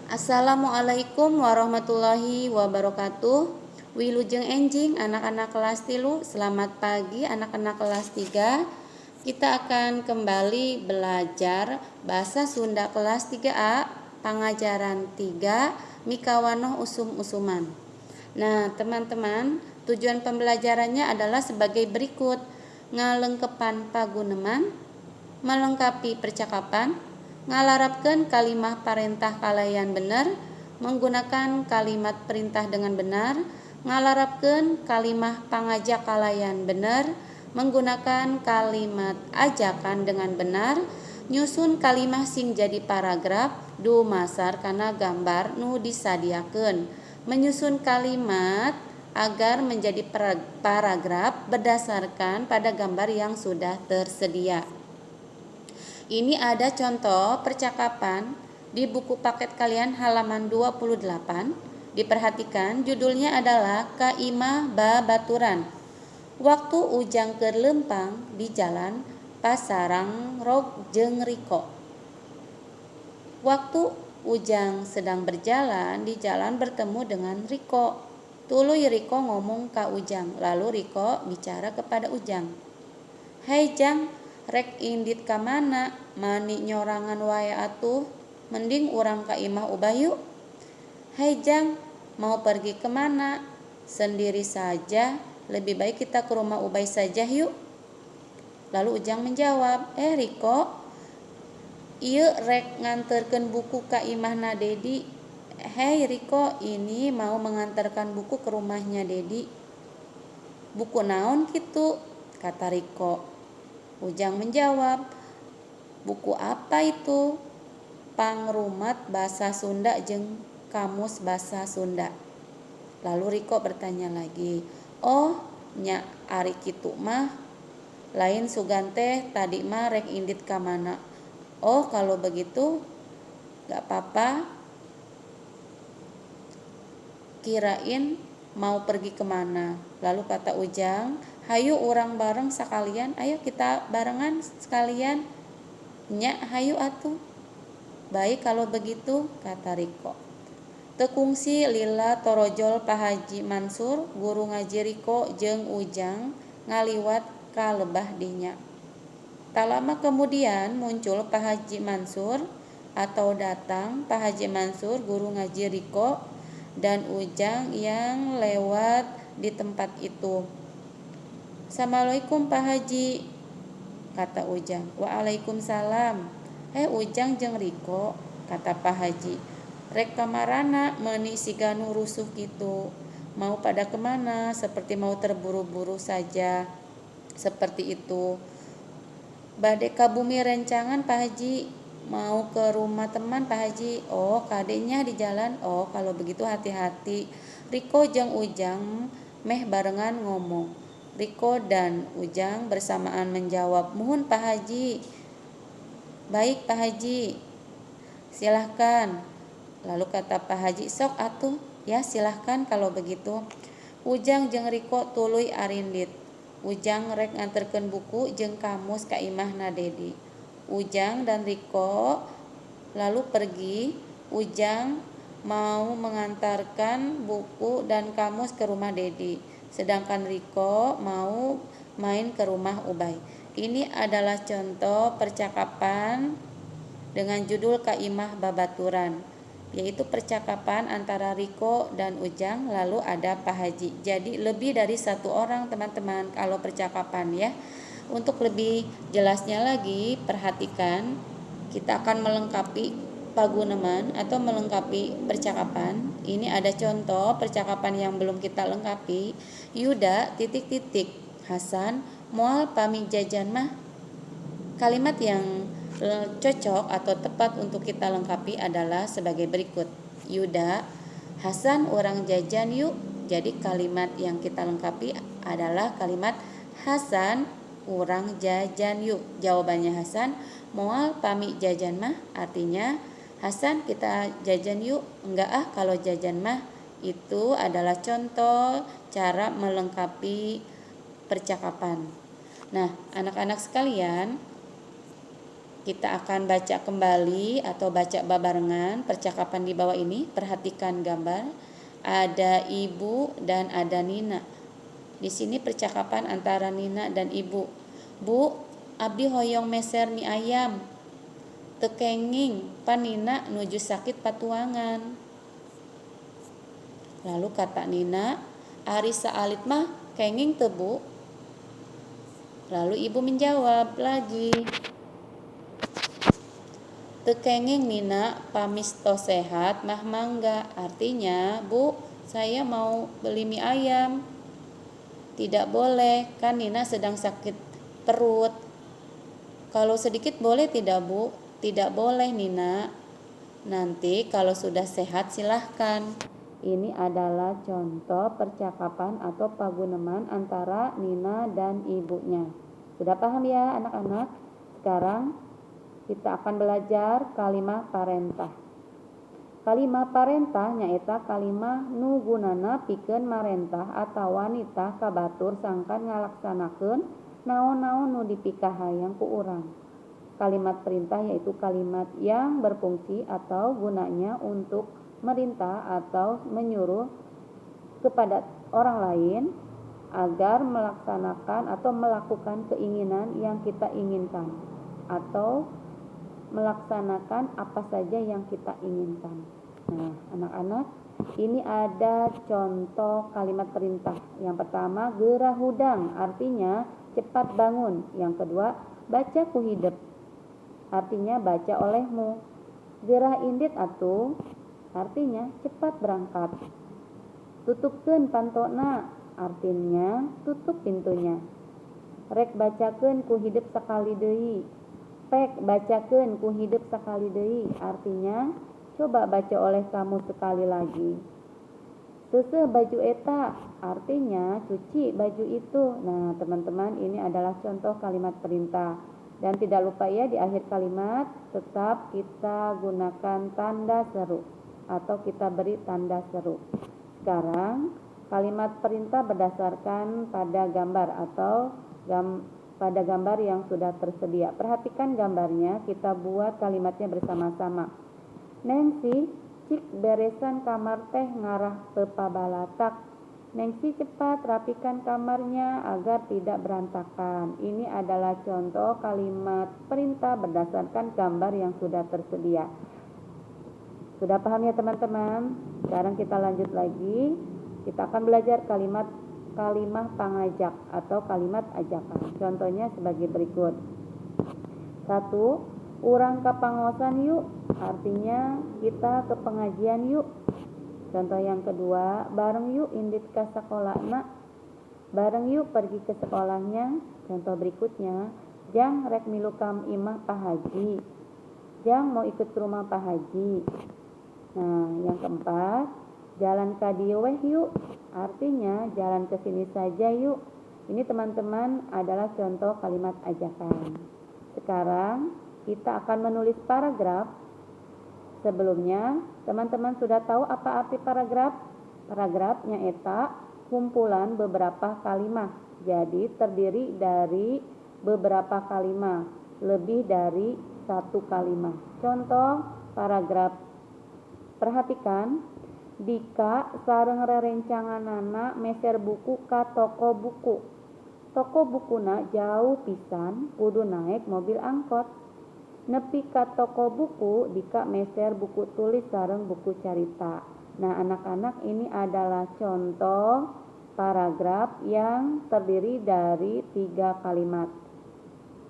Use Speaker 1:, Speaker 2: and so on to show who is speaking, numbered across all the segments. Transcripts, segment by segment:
Speaker 1: Assalamualaikum warahmatullahi wabarakatuh. Wilujeng enjing anak-anak kelas tilu. Selamat pagi anak-anak kelas 3. Kita akan kembali belajar bahasa Sunda kelas 3A, pengajaran 3, Mikawanoh usum-usuman. Nah, teman-teman, tujuan pembelajarannya adalah sebagai berikut: ngalengkepan paguneman, melengkapi percakapan, ngalarapkeun kalimah parentah kalayan bener, menggunakan kalimat perintah dengan benar, ngalarapkeun kalimah pangajak kalayan bener, menggunakan kalimat ajakan dengan benar, nyusun kalimah sing jadi paragraf dumasar kana gambar nu disadiakeun, menyusun kalimat agar menjadi paragraf berdasarkan pada gambar yang sudah tersedia. Ini ada contoh percakapan di buku paket kalian halaman 28. Diperhatikan, judulnya adalah Kaimah Babaturan. Waktu Ujang keur leumpang di jalan pasarang Rog jeung Riko. Waktu Ujang sedang berjalan di jalan bertemu dengan Riko. Tuluy Riko ngomong ka Ujang, lalu Riko bicara kepada Ujang. "Hai Jang, rek indit ka mana? Mani nyorangan wae atuh. Mending urang ka imah Ubay yuk." "Hai Jang, mau pergi kemana?" "Sendiri saja. Lebih baik kita ke rumah Ubay saja yuk." Lalu Ujang menjawab, Riko, ieu rek nganterkeun buku ka imahna Dedi." "Hei Riko, ini mau mengantarkan buku ke rumahnya Dedi." "Buku naon kitu?" kata Riko. Ujang menjawab, "Buku apa itu?" "Pangrumat Bahasa Sunda jeung Kamus Bahasa Sunda." Lalu Riko bertanya lagi, "Oh, nya ari kitu mah. Lain sugan teh tadi mah rek indit ka mana." "Oh, kalau begitu gak apa-apa. Kirain mau pergi kemana." Lalu kata Ujang, "Hayu urang bareng sekalian. Ayo kita barengan sekalian." "Nya, hayu atuh." "Baik kalau begitu," kata Riko. Teu kungsi lila torojol Pak Haji Mansur, guru ngaji Riko jeung Ujang ngaliwat ka lebah dinya. Tak lama kemudian muncul Pak Haji Mansur atau datang Pak Haji Mansur, guru ngaji Riko dan Ujang yang lewat di tempat itu. "Assalamualaikum Pak Haji," kata Ujang. "Waalaikumsalam." Ujang jeung Riko," kata Pak Haji. "Rek kamarana meuni siga nu rusuh kitu? Mau pada kemana? Seperti mau terburu-buru saja." "Seperti itu." "Bade ka Bumi Rencangan Pak Haji. Mau ke rumah teman Pak Haji." "Oh, kadenya di jalan." "Oh, kalau begitu hati-hati." Riko jeung Ujang meh barengan ngomong. Riko dan Ujang bersamaan menjawab, "Muhun Pak Haji." "Baik Pak Haji, silahkan." Lalu kata Pak Haji, "Sok atuh, ya silahkan kalau begitu." Ujang jeung Riko tuluy arindit. Ujang rek nganterkeun buku jeung kamus ka imahna Dedi. Ujang dan Riko lalu pergi. Ujang mau mengantarkan buku dan kamus ke rumah Dedi, sedangkan Riko mau main ke rumah Ubay. Ini adalah contoh percakapan dengan judul Kaimah Babaturan, yaitu percakapan antara Riko dan Ujang, lalu ada Pak Haji. Jadi lebih dari satu orang teman-teman kalau percakapan ya. Untuk lebih jelasnya lagi, perhatikan, kita akan melengkapi paguneman atau melengkapi percakapan. Ini ada contoh percakapan yang belum kita lengkapi. Yuda ... Hasan moal pami jajan mah. Kalimat yang cocok atau tepat untuk kita lengkapi adalah sebagai berikut. Yuda, Hasan orang jajan yuk. Jadi kalimat yang kita lengkapi adalah kalimat Hasan orang jajan yuk. Jawabannya Hasan moal pami jajan mah, artinya Hasan kita jajan yuk. Enggak kalau jajan mah. Itu adalah contoh cara melengkapi percakapan. Nah, anak-anak sekalian, kita akan baca kembali atau baca babarengan percakapan di bawah ini. Perhatikan gambar. Ada ibu dan ada Nina. Di sini percakapan antara Nina dan ibu. Bu, abdi hoyong meser mie ayam. Teu kenging, pan Nina nuju sakit patuangan. Lalu kata Nina, ari saalit mah kenging teu Bu? Lalu ibu menjawab lagi, teu kenging Nina, pamisto sehat mah mangga. Artinya, Bu, saya mau beli mie ayam. Tidak boleh, kan Nina sedang sakit perut. Kalau sedikit boleh tidak Bu? Tidak boleh Nina. Nanti kalau sudah sehat silahkan. Ini adalah contoh percakapan atau paguneman antara Nina dan ibunya. Sudah paham ya anak-anak? Sekarang kita akan belajar kalimah parentah. Kalimah parentah nyaeta kalimah nu gunana pikeun marentah atau wanita ka batur sangkan ngalaksanakeun naon-naon nu dipikahayang ku urang. Kalimat perintah yaitu kalimat yang berfungsi atau gunanya untuk merintah atau menyuruh kepada orang lain agar melaksanakan atau melakukan keinginan yang kita inginkan atau melaksanakan apa saja yang kita inginkan. Nah, anak-anak, ini ada contoh kalimat perintah. Yang pertama, gerah hudang, artinya cepat bangun. Yang kedua, baca ku hidep, artinya baca olehmu. Gerah indit atuh, artinya cepat berangkat. Tutupkeun pantona, artinya tutup pintunya. Rek bacakeun ku hidep sakali deui. Pek bacakeun ku hidep sakali deui, artinya coba baca oleh kamu sekali lagi. Seuseuh baju eta, artinya cuci baju itu. Nah, teman-teman, ini adalah contoh kalimat perintah. Dan tidak lupa ya, di akhir kalimat tetap kita gunakan tanda seru atau kita beri tanda seru. Sekarang kalimat perintah berdasarkan pada gambar atau pada gambar yang sudah tersedia. Perhatikan gambarnya, kita buat kalimatnya bersama-sama. Nengsi, cik beresan kamar teh ngarah teu pabalatak. Nengsi cepat rapikan kamarnya agar tidak berantakan. Ini adalah contoh kalimat perintah berdasarkan gambar yang sudah tersedia. Sudah paham ya teman-teman? Sekarang kita lanjut lagi. Kita akan belajar kalimah pangajak atau kalimat ajakan. Contohnya sebagai berikut. 1. Urang ka pangosan yuk, artinya kita ke pengajian yuk. Contoh yang kedua, bareng yuk indit ka sakolahna, bareng yuk pergi ke sekolahnya. Contoh berikutnya, jang rek milu kam imah Pak Haji, jang mau ikut ke rumah Pak Haji. Nah, yang keempat, jalan ka dieu weh yuk, artinya jalan ke sini saja yuk. Ini teman-teman adalah contoh kalimat ajakan. Sekarang kita akan menulis paragraf. Sebelumnya, teman-teman sudah tahu apa arti paragraf? Paragrafnya eta kumpulan beberapa kalimat. Jadi terdiri dari beberapa kalimat, lebih dari satu kalimat. Contoh paragraf. Perhatikan, Dika sareng rerencanganana meser buku ka toko buku. Toko bukuna jauh pisan, kudu naik mobil angkot. Nepi ka toko buku, Dika meser buku tulis sareng buku carita. Nah, anak-anak, ini adalah contoh paragraf yang terdiri dari 3 kalimat.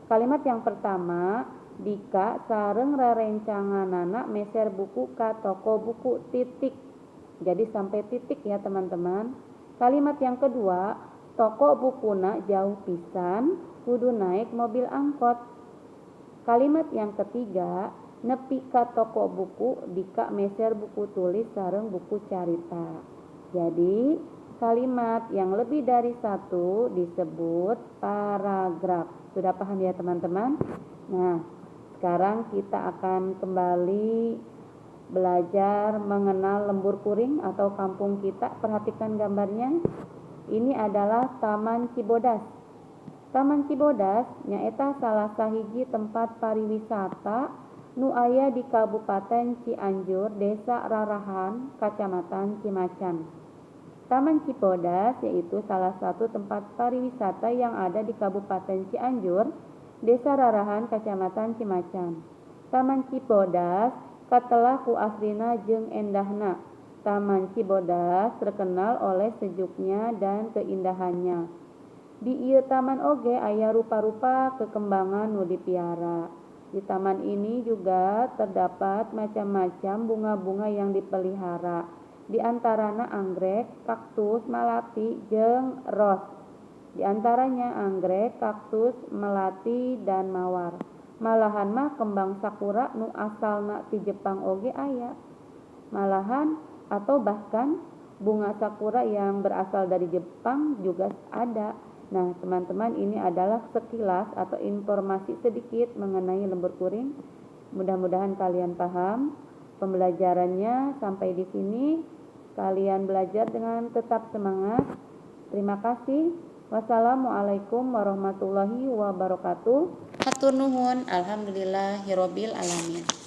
Speaker 1: Kalimat yang pertama, Dika sareng rerencanganana meser buku ka toko buku titik. Jadi sampai titik ya teman-teman. Kalimat yang kedua, toko bukuna jauh pisan, kudu naik mobil angkot. Kalimat yang ketiga, nepi ka toko buku, Dika meser buku tulis sareng buku carita. Jadi kalimat yang lebih dari satu disebut paragraf. Sudah paham ya teman-teman? Nah, sekarang kita akan kembali belajar mengenal lembur kuring atau kampung kita. Perhatikan gambarnya. Ini adalah Taman Cibodas. Taman Cibodas nyaeta salah sahiji tempat pariwisata nu aya di Kabupaten Cianjur, Desa Rarahan, Kacamatan Cimacan. Taman Cibodas yaitu salah satu tempat pariwisata yang ada di Kabupaten Cianjur, Desa Rarahan, Kacamatan Cimacan. Taman Cibodas katelah ku asrina jeung endahna. Taman Cibodas terkenal oleh sejuknya dan keindahannya. Di ieu taman oge aya rupa-rupa kekembangan nu dipiara. Di taman ini juga terdapat macam-macam bunga-bunga yang dipelihara. Di antaranya anggrek, kaktus, melati, jeung ros. Di antaranya anggrek, kaktus, melati, dan mawar. Malahan mah kembang sakura nu asalna ti Jepang oge aya. Malahan atau bahkan bunga sakura yang berasal dari Jepang juga ada. Nah, teman-teman, ini adalah sekilas atau informasi sedikit mengenai lembur kuring. Mudah-mudahan kalian paham. Pembelajarannya sampai di sini. Kalian belajar dengan tetap semangat. Terima kasih. Wassalamualaikum warahmatullahi wabarakatuh. Hatur nuhun. Alhamdulillahirabbil alamin.